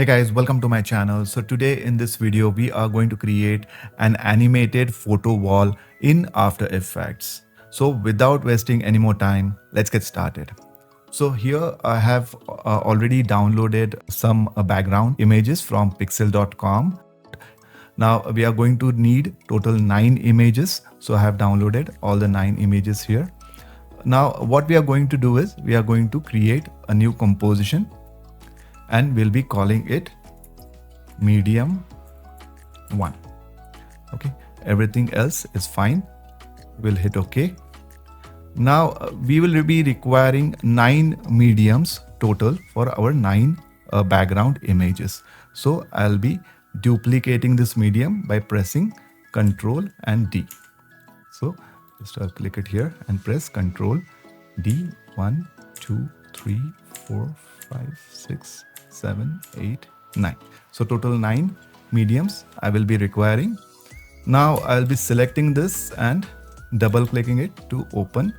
Hey guys, welcome to my channel. So today in this video, we are going to create an animated photo wall in After Effects. So without wasting any more time, let's get started. So here I have already downloaded some background images from pixel.com. Now we are going to need total 9 images. So I have downloaded all the 9 images here. Now what we are going to do is we are going to create a new composition and we'll be calling it medium 1. Okay, everything else is fine. We'll hit OK. Now we will be requiring 9 mediums total for our 9 background images. So I'll be duplicating this medium by pressing Ctrl and D. So just click it here and press Ctrl D. 1, 2, 3, 4, 5, 6, 7, 8, 9. So total 9 mediums I will be requiring. Now I'll be selecting this and double clicking it to open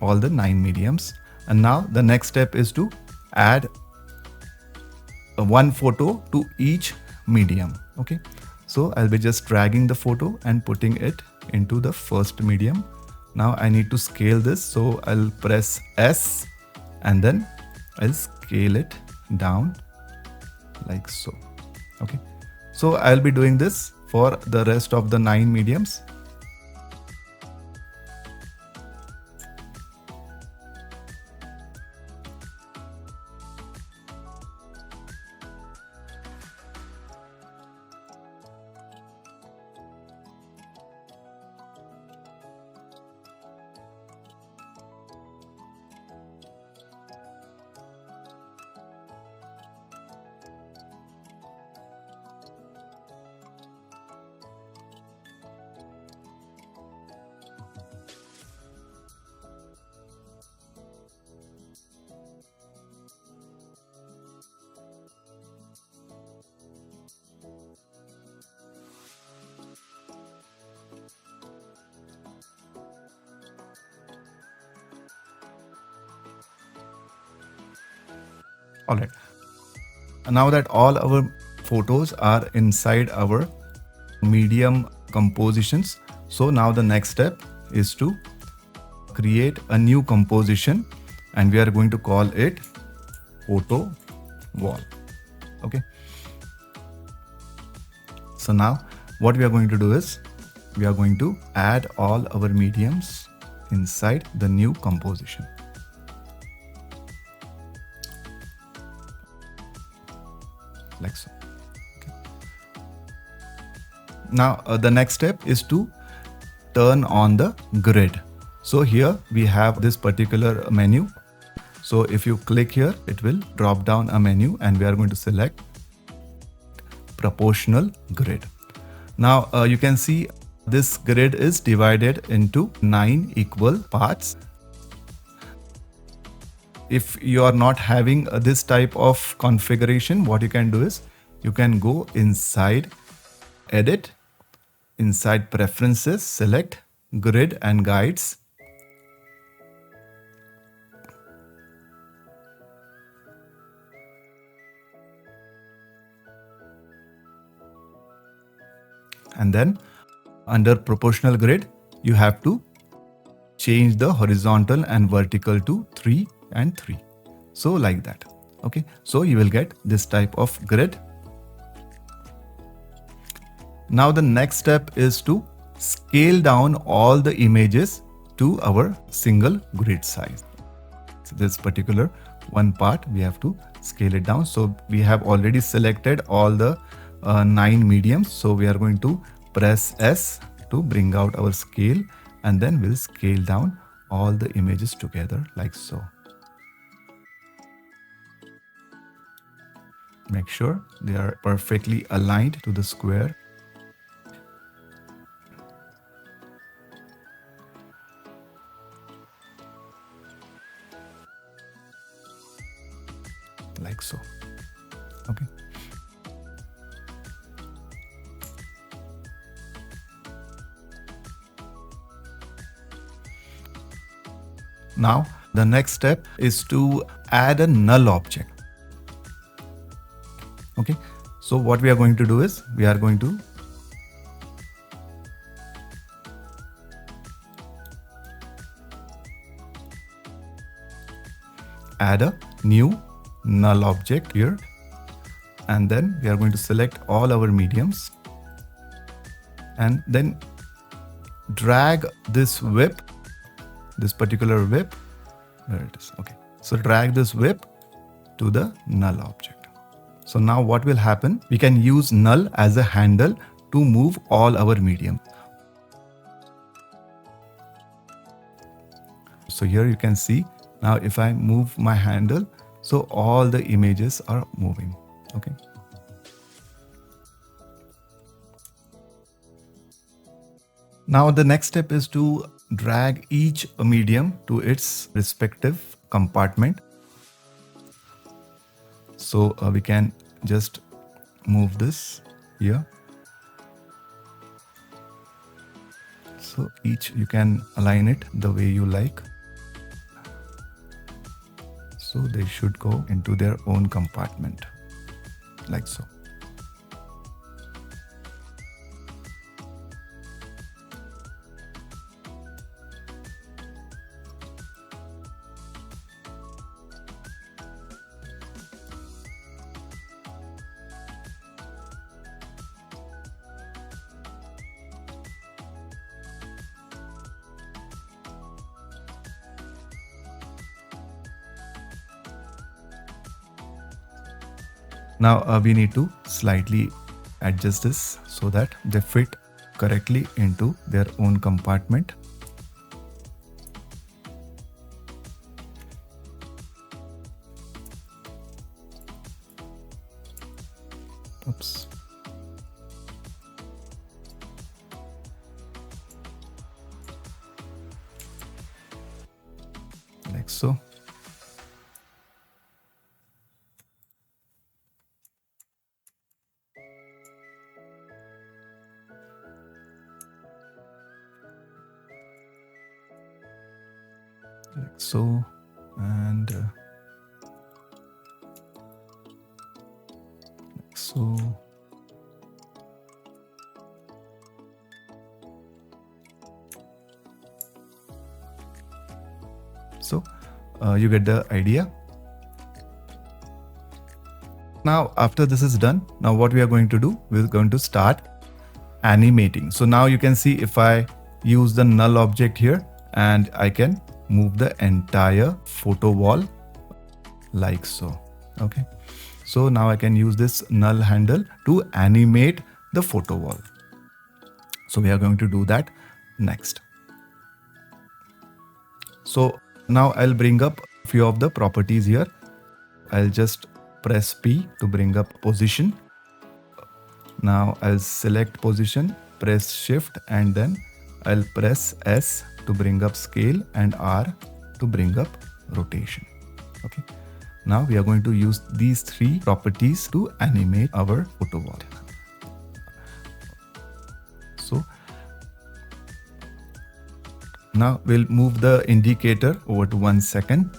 all the 9 mediums. And now the next step is to add one photo to each medium. Okay, so I'll be just dragging the photo and putting it into the first medium. Now I need to scale this, so I'll press S and then I'll scale it down like so. Okay, so I'll be doing this for the rest of the 9 mediums. All right. Now that all our photos are inside our medium compositions, so now the next step is to create a new composition and we are going to call it photo wall. Okay. So now what we are going to do is we are going to add all our mediums inside the new composition. Like so. Okay. Now the next step is to turn on the grid. So here we have this particular menu. So if you click here, it will drop down a menu and we are going to select proportional grid. Now you can see this grid is divided into 9 equal parts. If you are not having this type of configuration, what you can do is you can go inside edit, inside preferences, select grid and guides. And then under proportional grid, you have to change the horizontal and vertical to 3 and 3. So like that. Okay, so you will get this type of grid. Now the next step is to scale down all the images to our single grid size. So this particular one part we have to scale it down. So we have already selected all the 9 mediums. So we are going to press S to bring out our scale and then we'll scale down all the images together like so. Make sure they are perfectly aligned to the square. Like so. Okay. Now the next step is to add a null object. Okay, so what we are going to do is we are going to add a new null object here, and then we are going to select all our mediums and then drag this whip, this particular whip, where it is. Okay, so drag this whip to the null object. So now what will happen, we can use null as a handle to move all our medium. So here you can see, now if I move my handle, so all the images are moving. Okay, now the next step is to drag each medium to its respective compartment. So we can just move this here. So each you can align it the way you like. So they should go into their own compartment, like so. Now we need to slightly adjust this so that they fit correctly into their own compartment. Oops. Like so. Like so, and like so. So you get the idea. Now after this is done, now what we are going to do, we're going to start animating. So now you can see if I use the null object here, and I can move the entire photo wall like so. Okay, so now I can use this null handle to animate the photo wall. So we are going to do that next. So now I'll bring up a few of the properties here. I'll just press P to bring up position. Now I'll select position, press shift, and then I'll press S to bring up scale and R to bring up rotation. Okay, now we are going to use these three properties to animate our photo wall. So now we'll move the indicator over to 1 second.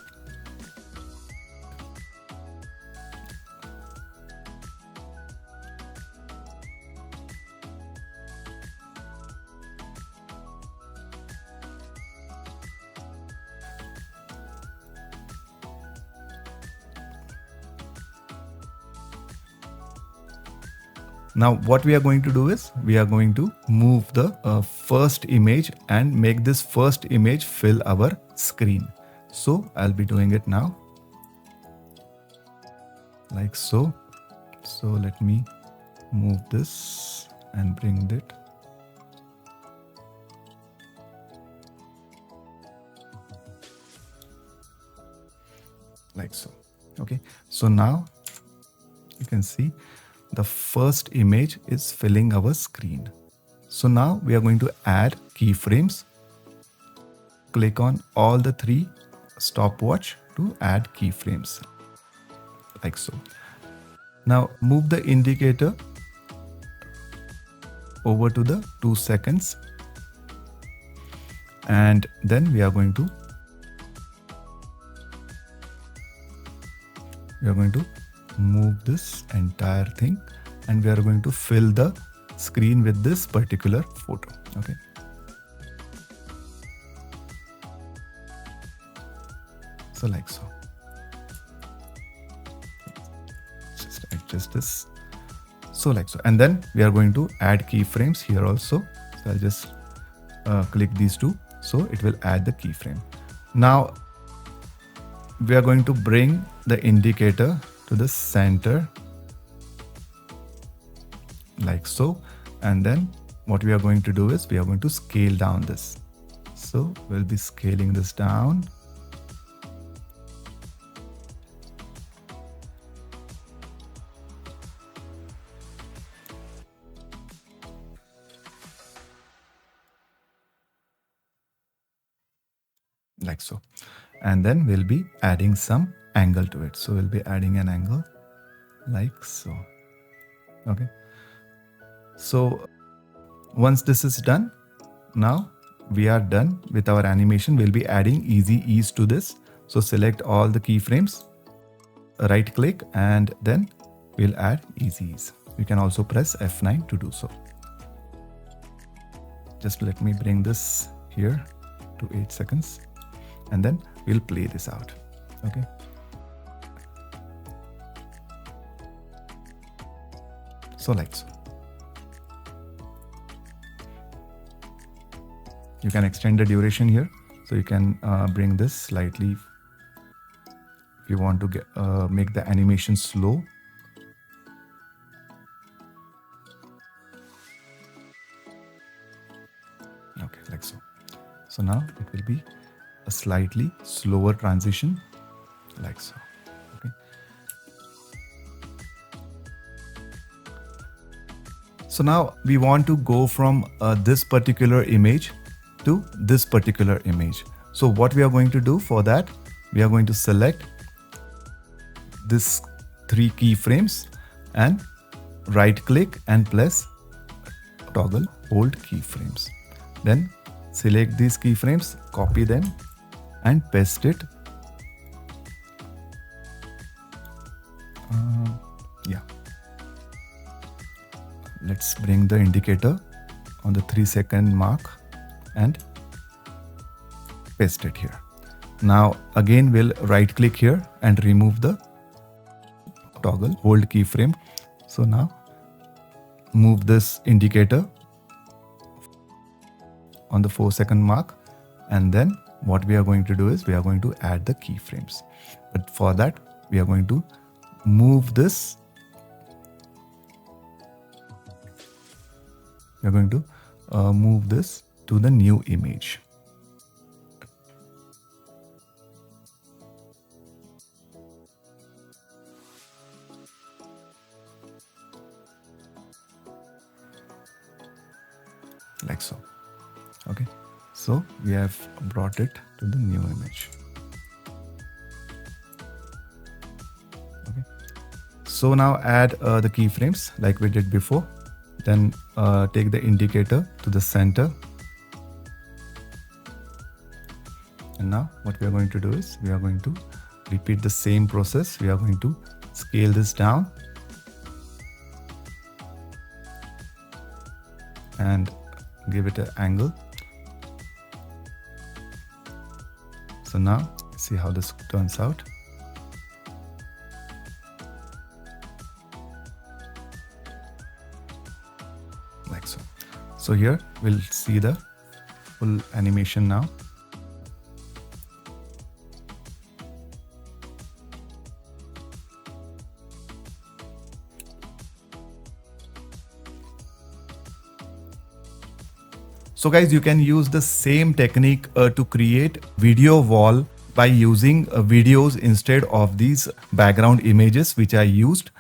Now what we are going to do is we are going to move the first image and make this first image fill our screen. So I'll be doing it now like so. So let me move this and bring it. Like so. Okay, so now you can see the first image is filling our screen. So now we are going to add keyframes. Click on all the three stopwatch to add keyframes, like so. Now move the indicator over to the 2 seconds, and then we are going to move this entire thing, and we are going to fill the screen with this particular photo. Okay. So like so. Just adjust this. So like so. And then we are going to add keyframes here also. So I'll just click these two. So it will add the keyframe. Now we are going to bring the indicator to the center like so. And then what we are going to do is we are going to scale down this. So we'll be scaling this down. Like so. And then we'll be adding some angle to it. So we'll be adding an angle like so. Okay. So once this is done, now we are done with our animation. We'll be adding easy ease to this. So select all the keyframes, right click, and then we'll add easy ease. You can also press F9 to do so. Just let me bring this here to 8 seconds. And then we'll play this out. Okay. So like so. You can extend the duration here. So you can bring this slightly if you want to make the animation slow. Okay, like so. So now it will be a slightly slower transition like so. Okay. So now we want to go from this particular image to this particular image. So what we are going to do for that, we are going to select this 3 keyframes and right click and press toggle hold keyframes. Then select these keyframes, copy them and paste it. Yeah. Let's bring the indicator on the 3-second mark and paste it here. Now again we'll right click here and remove the toggle hold keyframe. So now move this indicator on the 4-second mark, and then what we are going to do is we are going to add the keyframes. But for that we are going to move this. We are going to move this to the new image. Like so. Okay. So we have brought it to the new image. Okay. So now add the keyframes like we did before. Then take the indicator to the center. And now what we are going to do is we are going to repeat the same process. We are going to scale this down and give it an angle. So now see how this turns out. Like so. So here we'll see the full animation now. So guys, you can use the same technique to create video wall by using videos instead of these background images which I used.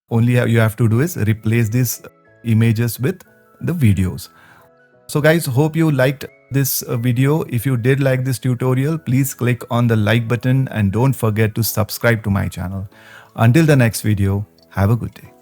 Only you have to do is replace these images with the videos. So guys, hope you liked this video. If you did like this tutorial, please click on the like button and don't forget to subscribe to my channel. Until the next video, have a good day.